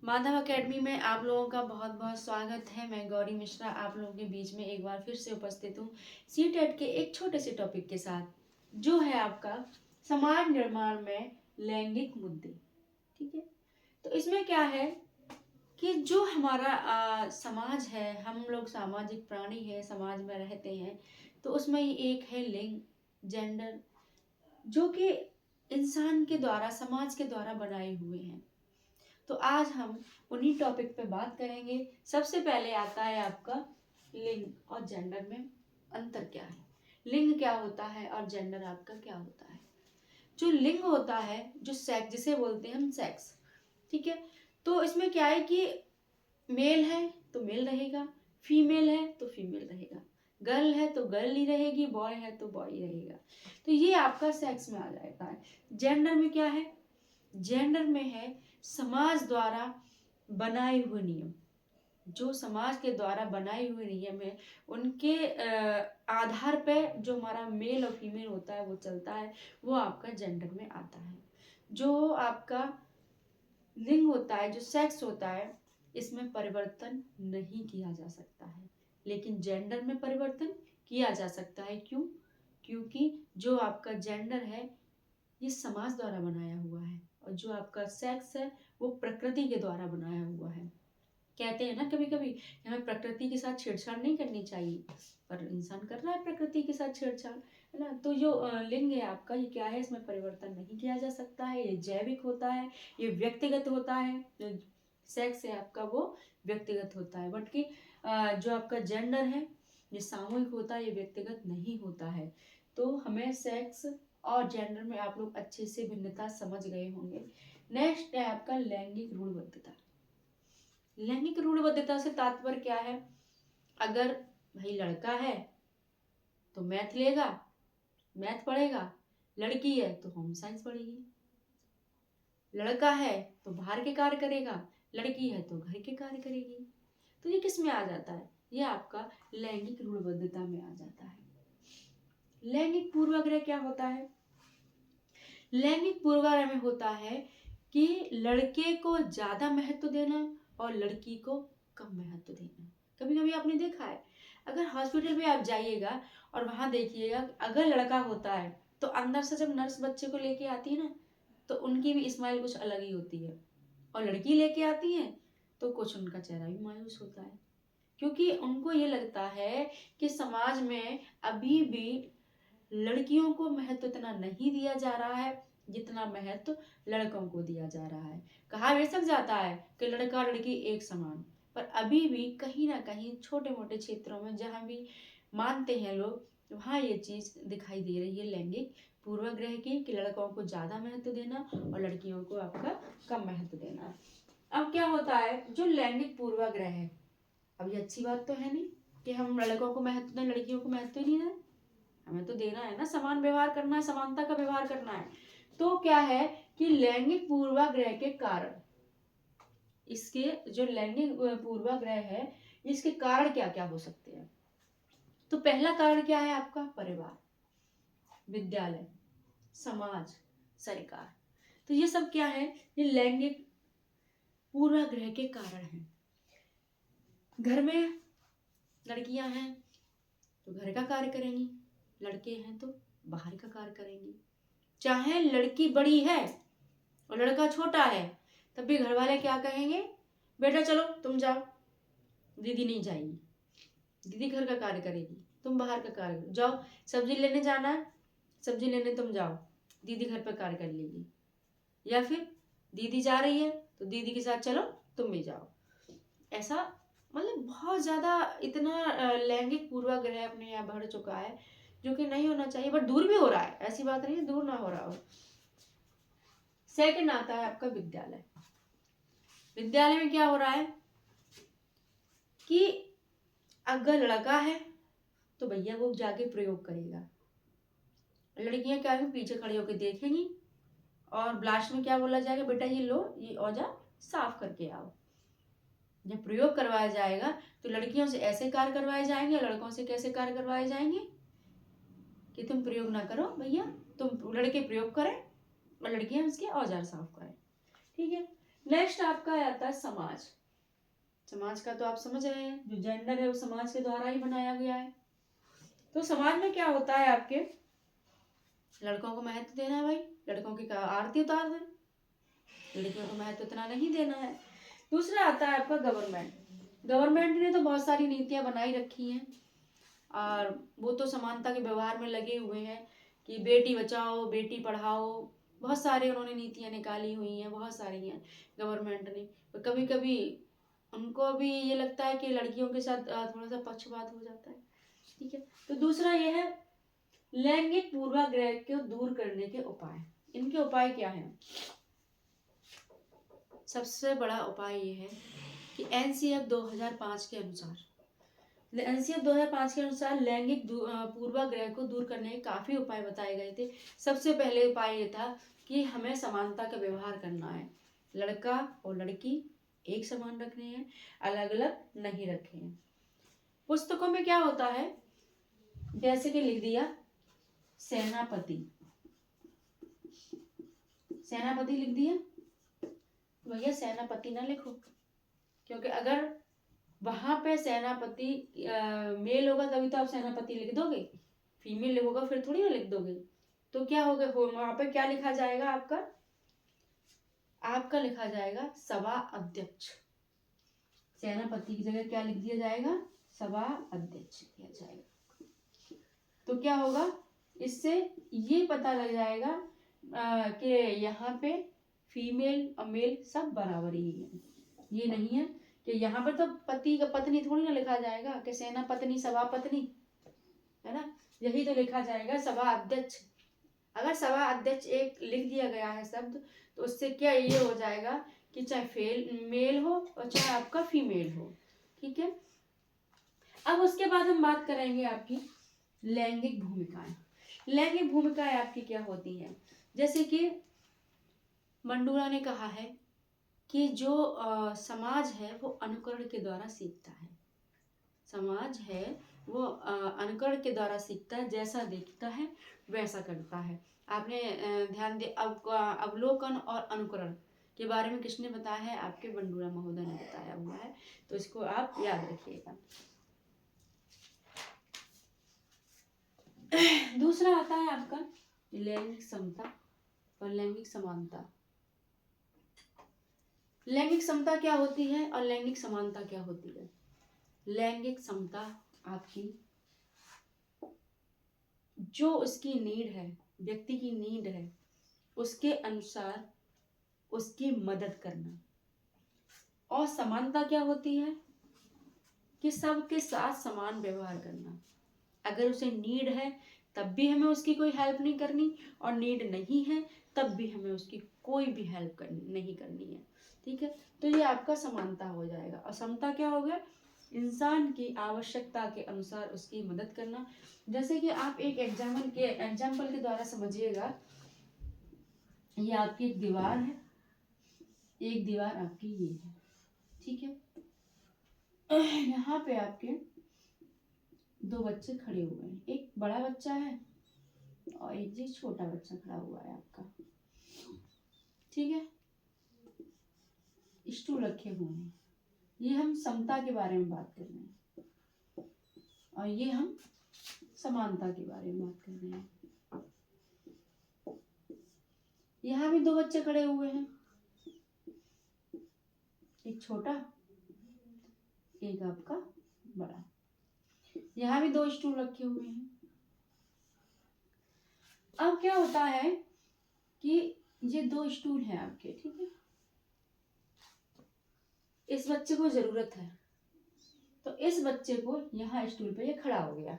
Madhav academy में आप लोगों का बहुत बहुत स्वागत है। मैं गौरी मिश्रा आप लोगों के बीच में एक बार फिर से उपस्थित हूँ सीटेट के एक छोटे से टॉपिक के साथ, जो है आपका समाज निर्माण में लैंगिक मुद्दे। ठीक है, तो इसमें क्या है कि जो हमारा समाज है, हम लोग सामाजिक प्राणी है, समाज में रहते हैं, तो उसमें एक है लिंग, जेंडर, जो कि इंसान के द्वारा, समाज के द्वारा बनाए हुए हैं। तो आज हम उन्हीं टॉपिक पे बात करेंगे। सबसे पहले आता है आपका लिंग और जेंडर में अंतर क्या है। लिंग क्या होता है और जेंडर आपका क्या होता है। जो लिंग होता है, जो सेक्स जिसे बोलते हैं हम सेक्स, ठीक है, तो इसमें क्या है कि मेल है तो मेल रहेगा, फीमेल है तो फीमेल रहेगा, गर्ल है तो गर्ल ही रहेगी, बॉय है तो बॉय ही रहेगा। तो ये आपका सेक्स में आ जाता है। जेंडर में क्या है, जेंडर में है समाज द्वारा बनाए हुए नियम। जो समाज के द्वारा बनाए हुए नियम है, उनके आधार पे जो हमारा मेल और फीमेल होता है वो चलता है, वो आपका जेंडर में आता है। जो आपका लिंग होता है, जो सेक्स होता है, इसमें परिवर्तन नहीं किया जा सकता है, लेकिन जेंडर में परिवर्तन किया जा सकता है। क्यों? क्योंकि जो आपका जेंडर है ये समाज द्वारा बनाया हुआ है, और जो आपका सेक्स है वो प्रकृति के द्वारा बनाया हुआ है। कहते हैं ना कभी कभी हमें प्रकृति के साथ छेड़छाड़ नहीं करनी चाहिए, पर इंसान कर रहा है प्रकृति के साथ छेड़छाड़, है ना। तो जो लिंग है आपका, ये क्या है, इसमें परिवर्तन नहीं किया जा सकता है। ये जैविक होता है, ये व्यक्तिगत होता है। जो सेक्स है आपका वो व्यक्तिगत होता है, बट कि जो आपका जेंडर है ये सामूहिक होता है, ये व्यक्तिगत नहीं होता है। तो हमें सेक्स और जेंडर में आप लोग अच्छे से भिन्नता समझ गए होंगे। नेक्स्ट है आपका लैंगिक रूढ़बद्धता। लैंगिक रूढ़बद्धता से तात्पर्य क्या है? अगर भाई लड़का है तो मैथ लेगा, मैथ पढ़ेगा, लड़की है तो होम साइंस पढ़ेगी, लड़का है तो बाहर के कार्य करेगा, लड़की है तो घर के कार्य करेगी। तो ये किस में आ जाता है? ये आपका लैंगिक रूढ़बद्धता में आ जाता है। लैंगिक पूर्वाग्रह क्या होता है? लैंगिक पूर्वाग्रह में होता है कि लड़के को ज्यादा महत्व देना और लड़की को कम महत्व देना। कभी कभी आपने देखा है, अगर हॉस्पिटल में आप जाइएगा और वहां देखिएगा, अगर लड़का होता है तो अंदर से जब नर्स बच्चे को लेके आती है ना, तो उनकी भी स्माइल कुछ अलग ही होती है, और लड़की लेके आती है तो कुछ उनका चेहरा भी मायूस होता है, क्योंकि उनको ये लगता है कि समाज में अभी भी लड़कियों को महत्व इतना नहीं दिया जा रहा है जितना महत्व लड़कों को दिया जा रहा है। कहा बेशक जाता है कि लड़का लड़की एक समान, पर अभी भी कहीं ना कहीं छोटे मोटे क्षेत्रों में जहाँ भी मानते हैं लोग, वहाँ ये चीज दिखाई दे रही है लैंगिक पूर्वाग्रह की, कि लड़कों को ज्यादा महत्व देना और लड़कियों को आपका कम महत्व देना। अब क्या होता है, जो लैंगिक पूर्वाग्रह है, अब ये अच्छी बात तो है नहीं कि हम लड़कों को महत्व दें, लड़कियों को महत्व नहीं दें। हमें तो देना है ना, समान व्यवहार करना है, समानता का व्यवहार करना है। तो क्या है कि लैंगिक पूर्वाग्रह के कारण, इसके जो लैंगिक पूर्वाग्रह है, इसके कारण क्या क्या हो सकते हैं? तो पहला कारण क्या है आपका? परिवार, विद्यालय, समाज, सरकार। तो ये सब क्या है? ये लैंगिक पूर्वाग्रह के कारण है। घर में लड़कियां हैं तो घर का कार्य करेंगी, लड़के हैं तो बाहर का कार्य करेंगी। चाहे लड़की बड़ी है और लड़का छोटा है, तब भी घर वाले क्या कहेंगे? बेटा चलो तुम जाओ, दीदी नहीं जाएगी, दीदी घर का कार्य करेगी, तुम बाहर का कार्य जाओ। सब्जी लेने जाना है, सब्जी लेने तुम जाओ, दीदी घर पर कार्य कर लेगी। या फिर दीदी जा रही है तो दीदी के साथ चलो तुम भी जाओ। ऐसा मतलब बहुत ज्यादा इतना लैंगिक पूर्वाग्रह अपने यहाँ बढ़ चुका है, जो कि नहीं होना चाहिए, बट दूर भी हो रहा है। ऐसी बात नहीं है दूर ना हो रहा हो। सेकंड आता है आपका विद्यालय। विद्यालय में क्या हो रहा है कि अगर लड़का है तो भैया वो जाके प्रयोग करेगा, लड़कियां क्या है पीछे खड़ी होकर देखेंगी, और लास्ट में क्या बोला जाएगा? बेटा ये लो, ये औजार साफ करके आओ। जब प्रयोग करवाया जाएगा तो लड़कियों से ऐसे कार्य करवाए जाएंगे, लड़कों से कैसे कार्य करवाए जाएंगे कि तुम प्रयोग ना करो भैया, तुम लड़के प्रयोग करें और लड़कियां उसके औजार साफ करें। ठीक है, नेक्स्ट आपका आता है समाज। समाज का तो आप समझ रहे हैं, जो जेंडर है वो समाज के द्वारा ही बनाया गया है। तो समाज में क्या होता है आपके, लड़कों को महत्व देना है भाई, लड़कों की आरती उतार दें, लड़कियों को महत्व इतना नहीं देना है। दूसरा आता है आपका गवर्नमेंट। गवर्नमेंट ने तो बहुत सारी नीतियां बनाई रखी हैं और वो तो समानता के व्यवहार में लगे हुए हैं कि बेटी बचाओ बेटी पढ़ाओ, बहुत सारे उन्होंने नीतियां निकाली हुई हैं, बहुत सारी हैं गवर्नमेंट ने। तो कभी कभी उनको भी ये लगता है कि लड़कियों के साथ थोड़ा सा पक्षपात हो जाता है। ठीक है, तो दूसरा ये है लैंगिक पूर्वाग्रह को दूर करने के उपाय। इनके उपाय क्या हैं? सबसे बड़ा उपाय ये है कि एनसीएफ 2005 के अनुसार, एनसीएफ 2005 के अनुसार लैंगिक पूर्वाग्रह को दूर करने के काफी उपाय बताए गए थे। सबसे पहले उपाय ये था कि हमें समानता का व्यवहार करना है, लड़का और लड़की एक समान रखने हैं, अलग अलग नहीं रखे हैं। पुस्तकों में क्या होता है, जैसे कि लिख दिया सेनापति, सेनापति लिख दिया, भैया सेनापति ना लिखो, क्योंकि अगर वहां पे सेनापति मेल होगा तभी तो आप सेनापति लिख दोगे, फीमेल होगा फिर थोड़ी ना लिख दोगे। तो क्या होगा, वहां पे क्या लिखा जाएगा आपका, आपका लिखा जाएगा सभा अध्यक्ष। सेनापति की जगह क्या लिख दिया जाएगा, सभा अध्यक्ष किया जाएगा। तो क्या होगा, इससे ये पता लग जाएगा कि यहाँ पे फीमेल और मेल सब बराबर ही है। ये नहीं है कि यहाँ पर तो पति का पत्नी थोड़ी ना लिखा जाएगा कि सेना पत्नी सभा पत्नी, है ना, यही तो लिखा जाएगा सभा अध्यक्ष। अगर सभा अध्यक्ष एक लिख दिया गया है शब्द, तो उससे क्या ये हो जाएगा कि चाहे मेल हो और चाहे आपका फीमेल हो। ठीक है, अब उसके बाद हम बात करेंगे आपकी लैंगिक भूमिकाएं। लैंगिक भूमिकाएं आपकी क्या होती हैं, जैसे कि मंडूरा ने कहा है कि जो समाज है वो अनुकरण के द्वारा सीखता है। समाज है वो अनुकरण के द्वारा सीखता है, जैसा देखता है वैसा करता है। आपने ध्यान दे अवलोकन और अनुकरण के बारे में किसने बताया है, आपके बंडूरा महोदय ने बताया हुआ है, तो इसको आप याद रखिएगा। दूसरा आता है आपका लैंगिक समता और लैंगिक समानता। लैंगिक समता क्या होती है और लैंगिक समानता क्या होती है? लैंगिक समता आपकी जो उसकी नीड है, व्यक्ति की नीड है, उसके अनुसार उसकी मदद करना। और समानता क्या होती है कि सबके साथ समान व्यवहार करना। अगर उसे नीड है तब भी हमें उसकी कोई हेल्प नहीं करनी, और नीड नहीं है तब भी हमें उसकी कोई भी हेल्प नहीं करनी है। ठीक है, तो ये आपका समानता हो जाएगा। और समता क्या हो गया, इंसान की आवश्यकता के अनुसार उसकी मदद करना। जैसे कि आप एक एग्जाम्पल के द्वारा समझिएगा, ये आपकी एक दीवार है, एक दीवार आपकी ये है। ठीक है, यहाँ पे आपके दो बच्चे खड़े हुए हैं, एक बड़ा बच्चा है और एक जी छोटा बच्चा खड़ा हुआ है आपका। ठीक है, स्टूल रखे हुए हैं, ये हम समता के बारे में बात कर रहे हैं और ये हम समानता के बारे में बात कर रहे हैं। यहाँ भी दो बच्चे खड़े हुए हैं, एक छोटा एक आपका बड़ा। यहाँ भी दो स्टूल रखे हुए हैं। अब क्या होता है कि ये दो स्टूल हैं आपके, ठीक है, इस बच्चे को जरूरत है तो इस बच्चे को यहाँ स्टूल पे ये खड़ा हो गया।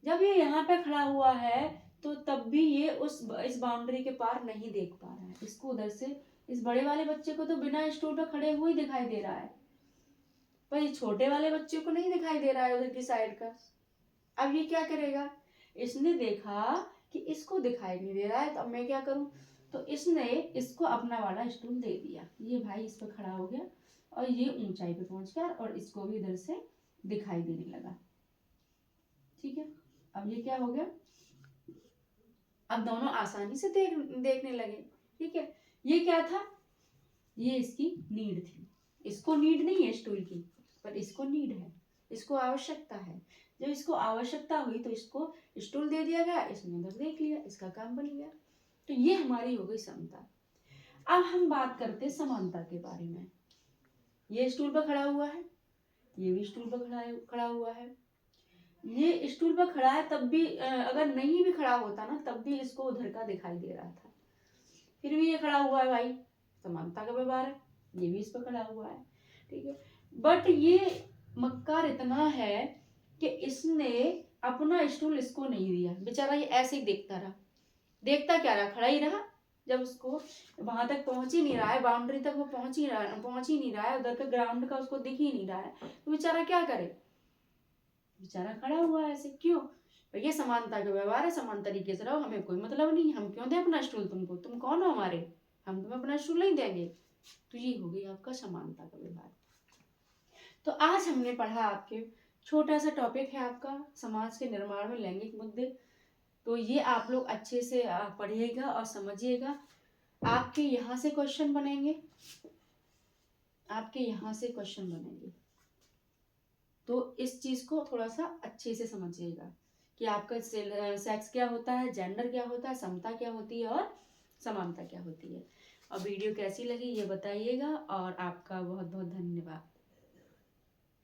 जब ये यहाँ पे खड़ा हुआ है तो तब भी ये इस बाउंड्री के पार नहीं देख पा रहा है, इसको उधर से इस बड़े वाले बच्चे को तो बिना स्टूल पे खड़े हुए दिखाई दे रहा है, पर ये छोटे वाले बच्चे को नहीं दिखाई दे रहा है उधर की साइड का। अब ये क्या करेगा, इसने देखा कि इसको दिखाई नहीं दे रहा है, तो अब मैं क्या करूं, तो इसने इसको अपना वाला स्टूल दे दिया, ये भाई इस पर खड़ा हो गया और ये ऊंचाई पे पहुंच गया और इसको भी इधर से दिखाई देने लगा। ठीक है, अब ये क्या हो गया, अब दोनों आसानी से देखने लगे। ठीक है, ये क्या था, ये इसकी नीड थी। इसको नीड नहीं है स्टूल की, पर इसको नीड है, इसको आवश्यकता है। जब इसको आवश्यकता हुई तो इसको स्टूल दे दिया गया, इसने उधर देख लिया, इसका काम बन गया। तो ये हमारी हो गई समता। अब हम बात करते हैं समानता के बारे में। ये स्टूल पर खड़ा हुआ है, ये भी स्टूल पर खड़ा हुआ है। ये स्टूल पर खड़ा है, तब भी अगर नहीं भी खड़ा होता ना, तब भी इसको उधर का दिखाई दे रहा था। फिर भी ये खड़ा हुआ है भाई, समानता का व्यवहार है। ये भी इस पर खड़ा हुआ है, ठीक है। बट ये मक्कार इतना है कि इसने अपना स्टूल इसको नहीं दिया। बेचारा ये ऐसे ही देखता रहा। देखता क्या रहा, खड़ा ही रहा। जब उसको वहां तक पहुंच ही नहीं रहा है, बाउंड्री तक वो पहुंच ही नहीं रहा है, उधर का ग्राउंड का उसको दिख ही नहीं रहा है, तो बेचारा क्या करे, बेचारा खड़ा हुआ है ऐसे। क्यों? ये समानता का व्यवहार है, समान तरीके से रहो, हमें कोई मतलब नहीं, हम क्यों दें अपना स्टूल तुमको, तुम कौन हो हमारे, हम तुम्हें अपना स्टूल नहीं देंगे। तो ये हो गई आपका समानता का व्यवहार। तो आज हमने पढ़ा, आपके छोटा सा टॉपिक है आपका समाज के निर्माण में लैंगिक मुद्दे। तो ये आप लोग अच्छे से पढ़िएगा और समझिएगा। आपके यहाँ से क्वेश्चन बनेंगे, आपके यहाँ से क्वेश्चन बनेंगे, तो इस चीज को थोड़ा सा अच्छे से समझिएगा कि आपका सेक्स क्या होता है, जेंडर क्या होता है, समता क्या होती है और समानता क्या होती है। और वीडियो कैसी लगी ये बताइएगा, और आपका बहुत बहुत धन्यवाद।